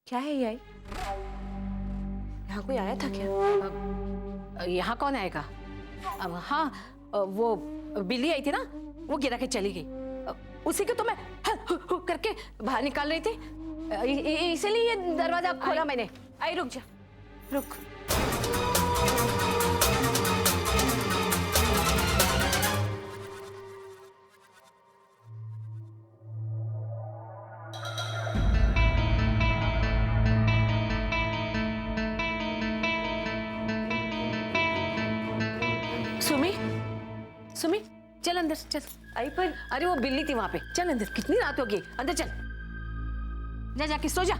क्या है ये? यहाँ कोई आया था क्या? यहाँ कौन आएगा? अब हाँ, वो बिल्ली आई थी ना, वो गिरा के चली गई। उसी को तो मैं करके बाहर निकाल रही थी, इसीलिए ये दरवाजा खोला मैंने। आई रुक जा, रुक। सुमी, सुमी चल अंदर चल। आई पर अरे वो बिल्ली थी वहां पे, चल अंदर, कितनी रात होगी, अंदर चल, जा जाके सो जा।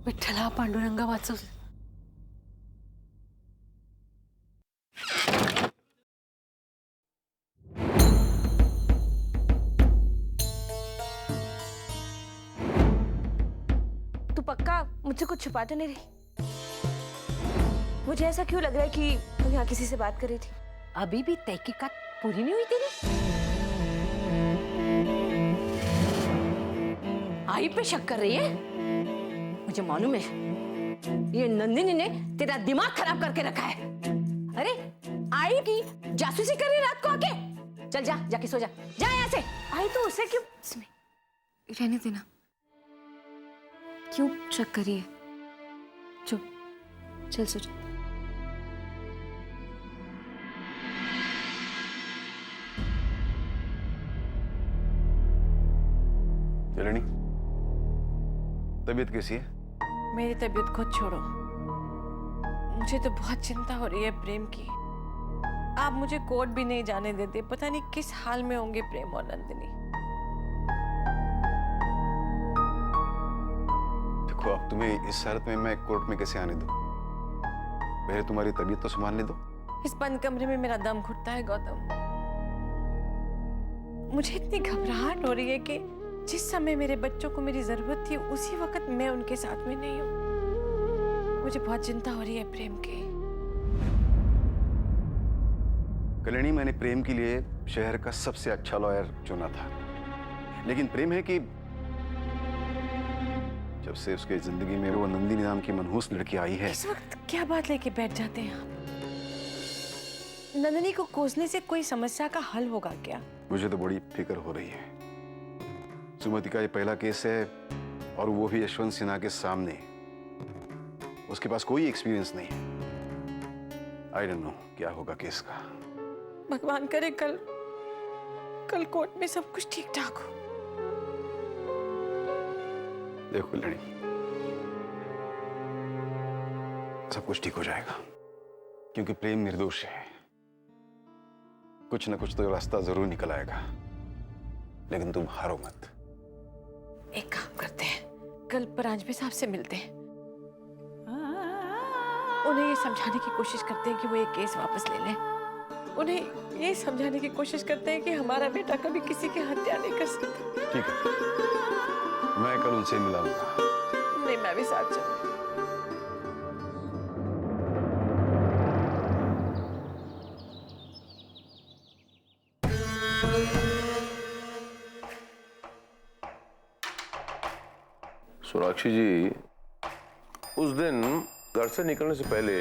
विठ्ठला पांडुरंगा वाचव। तू पक्का मुझसे कुछ छुपा तो नहीं रही? मुझे ऐसा क्यों लग रहा है कि तू यहाँ किसी से बात कर रही थी? अभी भी तहकीकात पूरी नहीं हुई तेरी? आई पे शक कर रही है? मुझे मालूम है, ये नंदिनी ने तेरा दिमाग खराब करके रखा है। अरे आई की जासूसी कर रही रात को आके। चल जा, जाके सो जा, जा यहाँ से। आई तो उसे क्यों? रहने देना, क्यों शक करिए? चुप, चल सो जा। जलनी, तबीयत कैसी है? मेरी तबीयत खुद छोड़ो, मुझे तो बहुत चिंता हो रही है प्रेम की। आप मुझे कोर्ट भी नहीं जाने देते, पता नहीं किस हाल में होंगे प्रेम और नंदिनी। देखो, अब तुम्हें इस हालत में मैं कोर्ट में कैसे आने दूं? पहले तुम्हारी तबीयत तो संभालने दो। इस बंद कमरे में मेरा दम घुटता है गौतम। मुझे इतनी घबराहट हो रही है कि जिस समय मेरे बच्चों को मेरी जरूरत थी, उसी वक्त मैं उनके साथ में नहीं हूँ। मुझे बहुत चिंता हो रही है प्रेम की। कल्याणी, मैंने प्रेम के लिए शहर का सबसे अच्छा लॉयर चुना था, लेकिन प्रेम है कि जब से उसके जिंदगी में वो नंदिनी नाम की मनहूस लड़की आई है। इस वक्त क्या बात लेके बैठ जाते हैं आप? नंदिनी को कोसने से कोई समस्या का हल होगा क्या? मुझे तो बड़ी फिक्र हो रही है। सुमति का ये पहला केस है, और वो भी यशवंत सिन्हा के सामने। उसके पास कोई एक्सपीरियंस नहीं है। आई डोंट नो क्या होगा केस का। भगवान करे कल कोर्ट में सब कुछ ठीक ठाक हो। देखो लड़ी, सब कुछ ठीक हो जाएगा, क्योंकि प्रेम निर्दोष है। कुछ ना कुछ तो रास्ता जरूर निकल आएगा, लेकिन तुम हारो मत। एक काम करते हैं, कल परांजपे साहब से मिलते हैं, उन्हें ये समझाने की कोशिश करते हैं कि वो ये केस वापस ले लें। उन्हें ये समझाने की कोशिश करते हैं कि हमारा बेटा कभी किसी की हत्या नहीं कर सकता। ठीक है, मैं कल उनसे मिलाऊंगा। नहीं, मैं भी साथ चलूंगी। सोनाक्षी जी, उस दिन घर से निकलने से पहले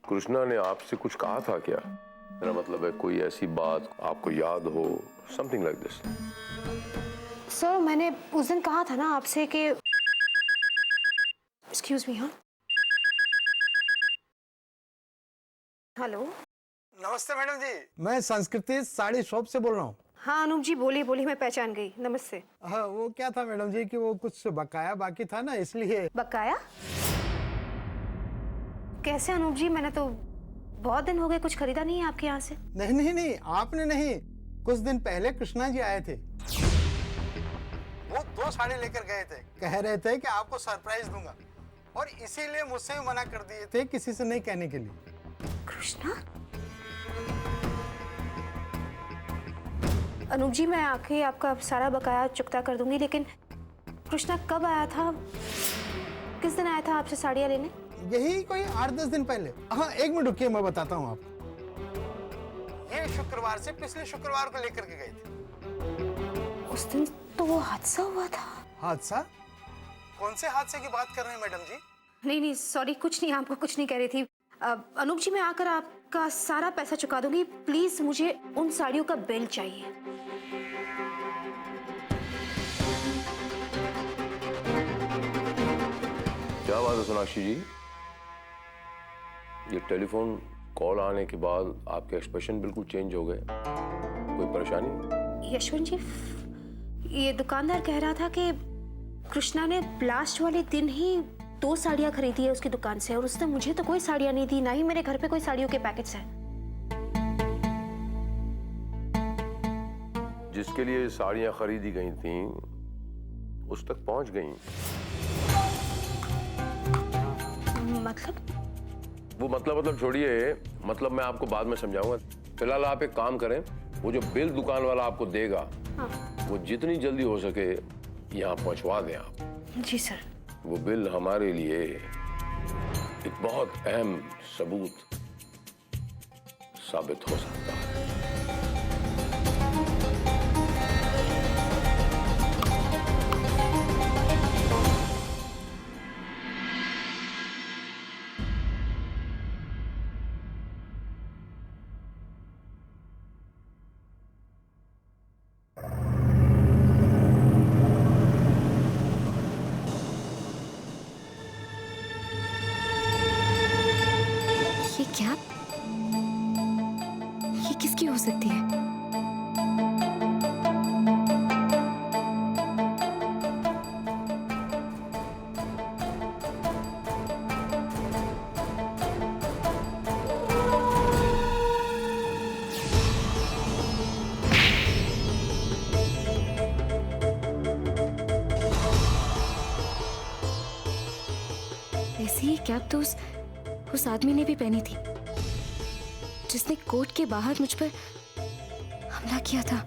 कृष्णा ने आपसे कुछ कहा था क्या? मेरा मतलब है, कोई ऐसी बात आपको याद हो, समथिंग लाइक दिस। सर, मैंने उस दिन कहा था ना आपसे कि एक्सक्यूज मी। हाँ, हेलो। नमस्ते मैडम जी, मैं संस्कृति साड़ी शॉप से बोल रहा हूँ। हाँ अनूप जी, बोलिए बोलिए, मैं पहचान गई। नमस्ते। हाँ, वो क्या था मैडम जी कि वो कुछ बकाया बाकी था ना, इसलिए। बकाया? कैसे अनूप जी? मैंने तो बहुत दिन हो गए कुछ खरीदा नहीं है आपके यहाँ से। नहीं नहीं नहीं, आपने नहीं, कुछ दिन पहले कृष्णा जी आए थे। वो 2 साड़ी लेकर गए थे, कह रहे थे कि आपको सरप्राइज दूंगा, और इसीलिए मुझसे भी मना कर दिए थे किसी से नहीं कहने के लिए। कृष्णा? अनूप जी, मैं आके आपका सारा बकाया चुकता कर दूंगी, लेकिन कृष्णा कब आया था? किस दिन आया था आपसे साड़ियाँ लेने? यही कोई 8-10 दिन पहले। हाँ, 1 मिनट रुकिए, मैं बताता हूँ आपको। ये शुक्रवार से पिछले शुक्रवार को लेकर के गए थे। उस दिन तो वो हादसा हुआ था। हादसा? कौन से हादसे की बात कर रहे हैं मैडम जी? नहीं नहीं सॉरी, कुछ नहीं, आपको कुछ नहीं कह रही थी। अनूप जी, मैं आकर आपका सारा पैसा चुका दूंगी। प्लीज मुझे उन साड़ियों का बिल चाहिए। क्या बात है सोनाक्षी जी, ये टेलीफोन कॉल आने के बाद आपके एक्सप्रेशन बिल्कुल चेंज हो गए, कोई परेशानी? यशवंत जी, ये दुकानदार कह रहा था कि कृष्णा ने ब्लास्ट वाले दिन ही 2 साड़ियां खरीदी है उसकी दुकान से, और उसने मुझे तो कोई साड़ियां नहीं दी, ना ही मेरे घर पे कोई साड़ियों के पैकेट्स हैं। जिसके लिए साड़ियां खरीदी गई थीं उस तक पहुंच गई। मतलब? वो मतलब छोड़िए, मतलब मैं आपको बाद में समझाऊंगा। फिलहाल आप एक काम करें, वो जो बिल दुकान वाला आपको देगा, हाँ। वो जितनी जल्दी हो सके यहाँ पहुंचवा दें आप। जी सर। वो बिल हमारे लिए एक बहुत अहम सबूत साबित हो सकता है। ये क्या? ये किसकी हो सकती है? ऐसी ही कैप तो उस आदमी ने भी पहनी थी जिसने कोर्ट के बाहर मुझ पर हमला किया था।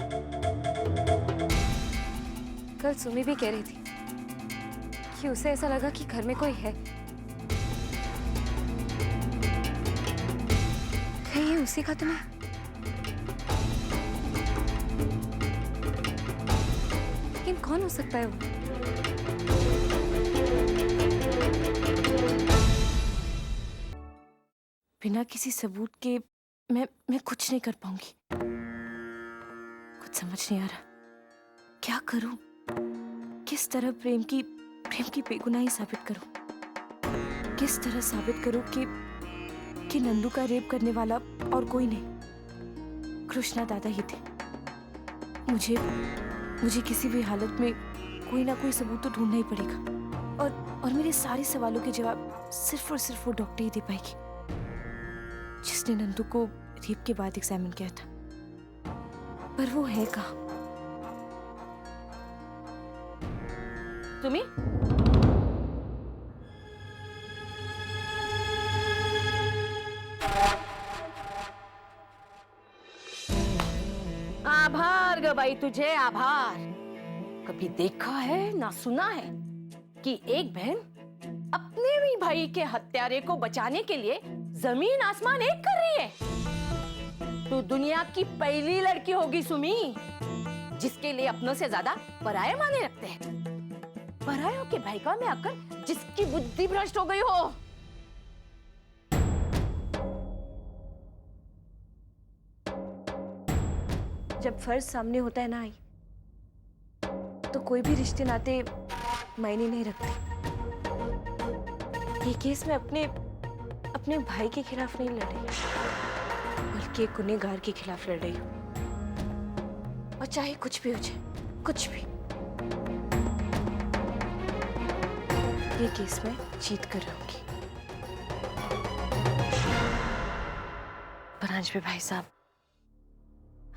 कल सुमी भी कह रही थी कि उसे ऐसा लगा कि घर में कोई है। कहीं ये उसी का तो नहीं? लेकिन कौन हो सकता है वो? बिना किसी सबूत के मैं कुछ नहीं कर पाऊंगी। कुछ समझ नहीं आ रहा, क्या करूं? किस तरह प्रेम की बेगुनाही साबित करूं? किस तरह साबित करूं कि नंदू का रेप करने वाला और कोई नहीं, कृष्णा दादा ही थे। मुझे किसी भी हालत में कोई ना कोई सबूत तो ढूंढना ही पड़ेगा, और मेरे सारे सवालों के जवाब सिर्फ और सिर्फ वो डॉक्टर ही दे पाएगी जिसने नंदू को रेप के बाद एग्जामिन किया था। पर वो है कहाँ? सुमी, आभार गवाई तुझे, आभार। कभी देखा है ना सुना है कि एक बहन अपने भी भाई के हत्यारे को बचाने के लिए जमीन आसमान एक कर रही है। तू दुनिया की पहली लड़की होगी सुमी जिसके लिए अपनों से ज्यादा पराये माने रखते हैं। परायों के भयका में आकर जिसकी बुद्धि भ्रष्ट हो गई हो। जब फर्ज सामने होता है ना आई, तो कोई भी रिश्ते नाते मायने नहीं रखते। ये केस में अपने भाई के खिलाफ नहीं लड़ रही, बल्कि एक गुनहगार के खिलाफ लड़ रही हूँ। और चाहे कुछ भी हो जाए, कुछ भी, ये केस में जीत कर रहूंगी। परांज भी भाई साहब,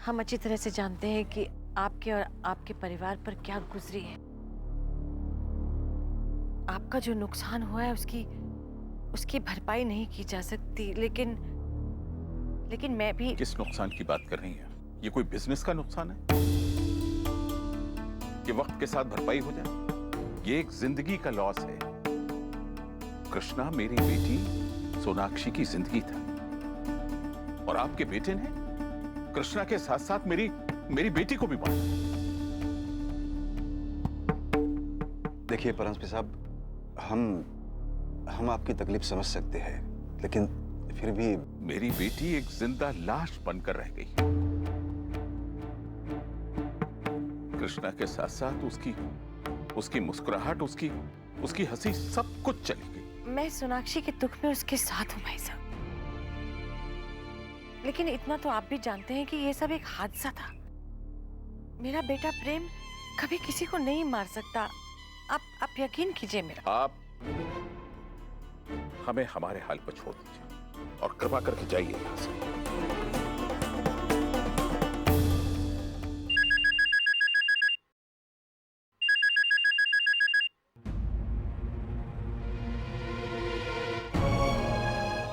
हम अच्छी तरह से जानते हैं कि आपके और आपके परिवार पर क्या गुजरी है। आपका जो नुकसान हुआ है उसकी भरपाई नहीं की जा सकती, लेकिन मैं भी। किस नुकसान की बात कर रही हैं? ये कोई बिजनेस का नुकसान है कि वक्त के साथ भरपाई हो जाए? ये एक जिंदगी का लॉस है। कृष्णा मेरी बेटी सोनाक्षी की जिंदगी था, और आपके बेटे ने कृष्णा के साथ साथ मेरी बेटी को भी मारा। देखिए परंसपी साहब, हम आपकी तकलीफ समझ सकते हैं, लेकिन फिर भी मेरी बेटी एक जिंदा लाश बनकर रह गई। कृष्णा के साथ साथ उसकी मुस्कुराहट, उसकी हंसी, सब कुछ चली गई। मैं सोनाक्षी के दुख में उसके साथ हूँ भाई साहब, लेकिन इतना तो आप भी जानते हैं कि ये सब एक हादसा था। मेरा बेटा प्रेम कभी किसी को नहीं मार सकता। आप यकीन कीजिए मेरा। आप हमें हमारे हाल पर छोड़ दीजिए और कृपा करके जाइए यहां से।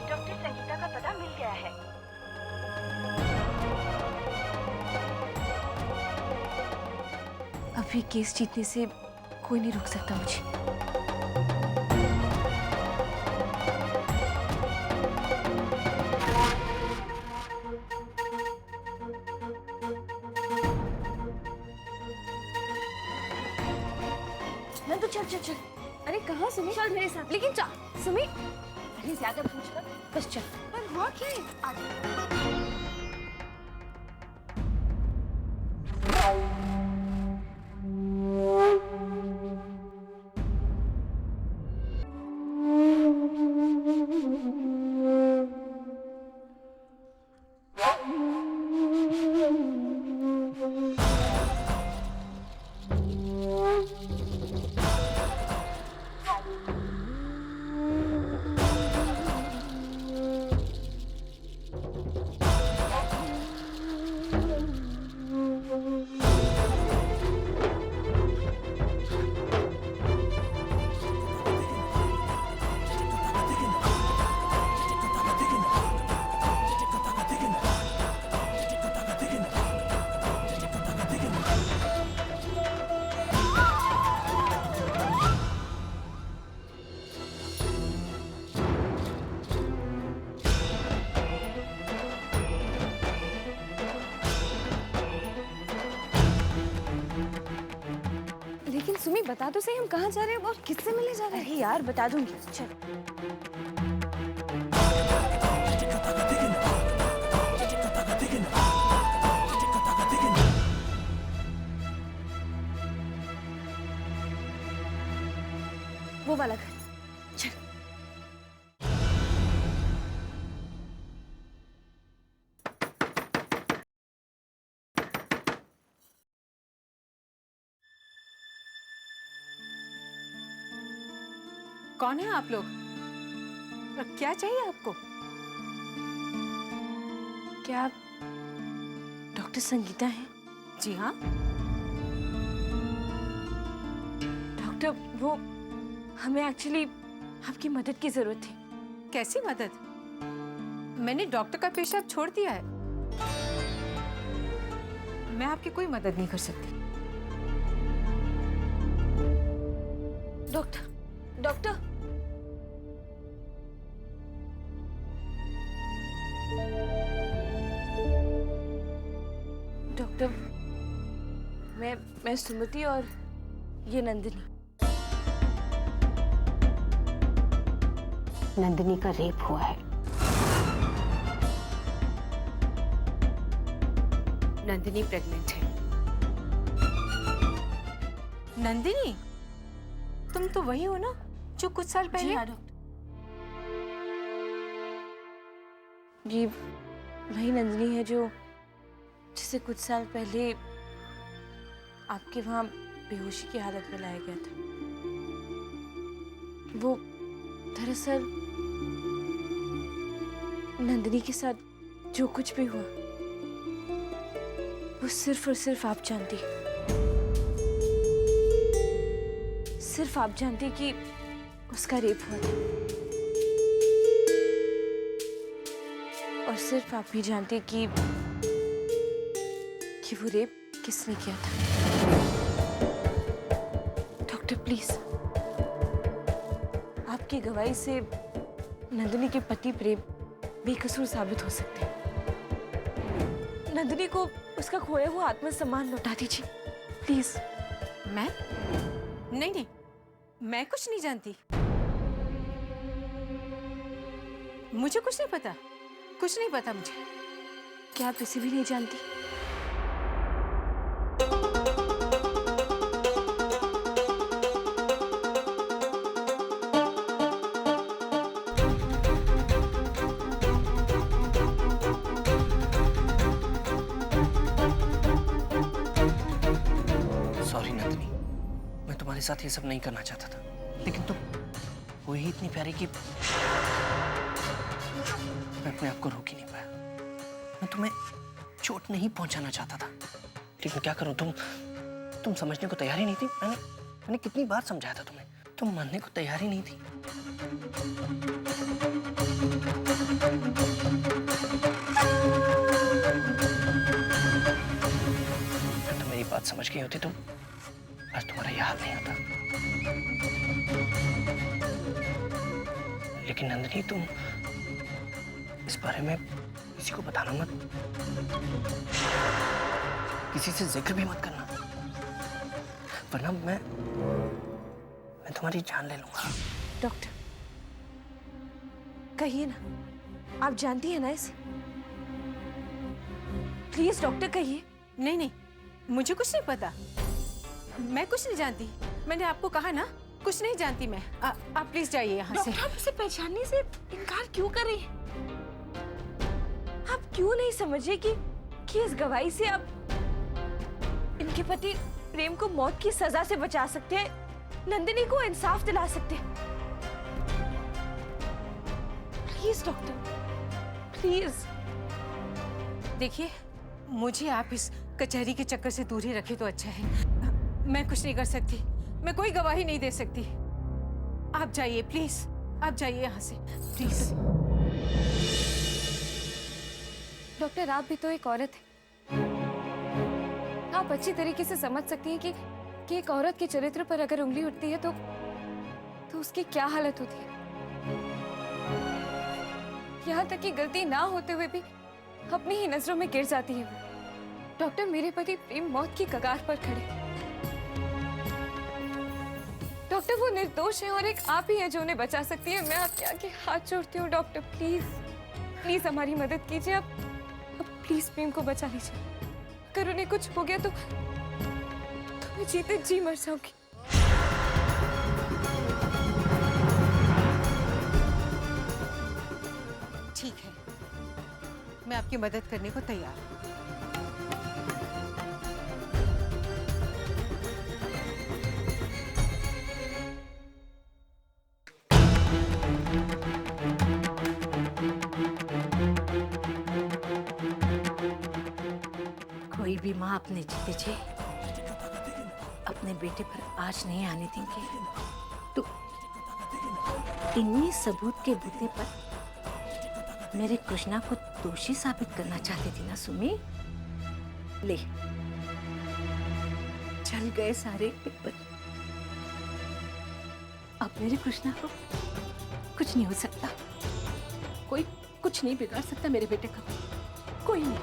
डॉक्टर संगीता का पता मिल गया है। अभी केस जीतने से कोई नहीं रोक सकता मुझे। नंदू चल चल चल। अरे कहाँ सुमी? चल मेरे साथ। लेकिन चल सुमी, अरे ज्यादा पूछ मत, बस चल। पर हुआ क्या है? आगे। लेकिन सुमी बता दो सही, हम कहाँ जा रहे हैं और किससे मिलने जा रहे हैं? अरे यार बता दूंगी, चल। वो वाला घर, चल। कौन है आप लोग? क्या चाहिए आपको? क्या आप डॉक्टर संगीता हैं? जी हाँ। डॉक्टर, वो हमें एक्चुअली आपकी मदद की जरूरत थी। कैसी मदद? मैंने डॉक्टर का पेशाब छोड़ दिया है। मैं आपकी कोई मदद नहीं कर सकती। डॉक्टर, डॉक्टर, डॉक्टर, मैं सुमति और ये नंदिनी। नंदिनी का रेप हुआ है। नंदिनी प्रेग्नेंट है। नंदिनी, तुम तो वही हो ना जो कुछ साल पहले? जी हाँ डॉक्टर। जी वही नंदिनी है जो जिसे कुछ साल पहले आपके वहां बेहोशी की हालत में लाया गया था। वो दरअसल नंदिनी के साथ जो कुछ भी हुआ वो सिर्फ और सिर्फ आप जानती, सिर्फ आप जानती कि उसका रेप हुआ था, और सिर्फ आप भी जानते कि वो रेप किसने किया था। डॉक्टर प्लीज, आपकी गवाही से नंदिनी के पति प्रेम बेकसूर साबित हो सकते हैं। नंदिनी को उसका खोया हुआ आत्मसम्मान लौटा दीजिए प्लीज। मैं? नहीं नहीं, मैं कुछ नहीं जानती। मुझे कुछ नहीं पता, कुछ नहीं पता मुझे। क्या आप इसे भी नहीं जानती? सॉरी नंदिनी, मैं तुम्हारे साथ ये सब नहीं करना चाहता था, लेकिन तुम वो ही इतनी प्यारी कि मैं अपने आप को रोक ही नहीं पाया। मैं तुम्हें चोट नहीं पहुंचाना चाहता था, लेकिन क्या करूं, तुम समझने को तैयार ही नहीं थी। मैंने कितनी बार समझाया था तुम्हें, तुम मानने को तैयार ही नहीं थी। अगर तुम मेरी बात समझ गई होती तो आज तुम्हारा यह हाल नहीं होता। लेकिन नंदिनी, तुम इस बारे में किसी को बताना मत, किसी से जिक्र भी मत करना, वरना मैं तुम्हारी जान ले लूंगा। डॉक्टर कहिए ना, आप जानती हैं ना इसे? प्लीज डॉक्टर कहिए। नहीं नहीं, मुझे कुछ नहीं पता, मैं कुछ नहीं जानती। मैंने आपको कहा ना, कुछ नहीं जानती मैं। आप प्लीज जाइए यहाँ से। डॉक्टर आप इसे पहचानने से इनकार क्यों कर रही हैं? आप क्यों नहीं समझे कि इस गवाही से आप इनके पति प्रेम को मौत की सजा से बचा सकते हैं, नंदिनी को इंसाफ दिला सकते हैं। Please doctor, please. देखिए, मुझे आप इस कचहरी के चक्कर से दूर ही रखे तो अच्छा है। मैं कुछ नहीं कर सकती, मैं कोई गवाही नहीं दे सकती। आप जाइए प्लीज, आप जाइए यहाँ से प्लीज। डॉक्टर, आप भी तो एक औरत है, आप अच्छी तरीके से समझ सकती हैं कि एक औरत के चरित्र पर अगर उंगली उठती है तो उसकी क्या हालत होती है। यहाँ तक कि गलती ना होते हुए भी अपनी ही नजरों में गिर जाती है वो। डॉक्टर, मेरे पति प्रेम मौत की कगार पर खड़े। डॉक्टर, वो निर्दोष है और एक आप ही है जो उन्हें बचा सकती है। मैं आपके आगे हाथ जोड़ती हूँ डॉक्टर, प्लीज प्लीज हमारी मदद कीजिए। आप प्लीज प्रेम को बचा लीजिए। अगर उन्हें कुछ हो गया तो मैं जीते जी मर जाऊंगी। ठीक है, मैं आपकी मदद करने को तैयार हूँ। कोई भी माँ अपने जीते जी अपने बेटे पर आज नहीं आने देंगे। तो इन्हीं सबूत के बूते पर मेरे कृष्णा को दोषी साबित करना चाहती थी ना सुमी? ले, चल गए सारे पेपर। अब मेरे कृष्णा को कुछ नहीं हो सकता, कोई कुछ नहीं बिगाड़ सकता मेरे बेटे का, कोई नहीं।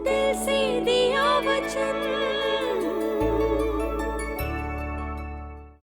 दिल से दिया वचन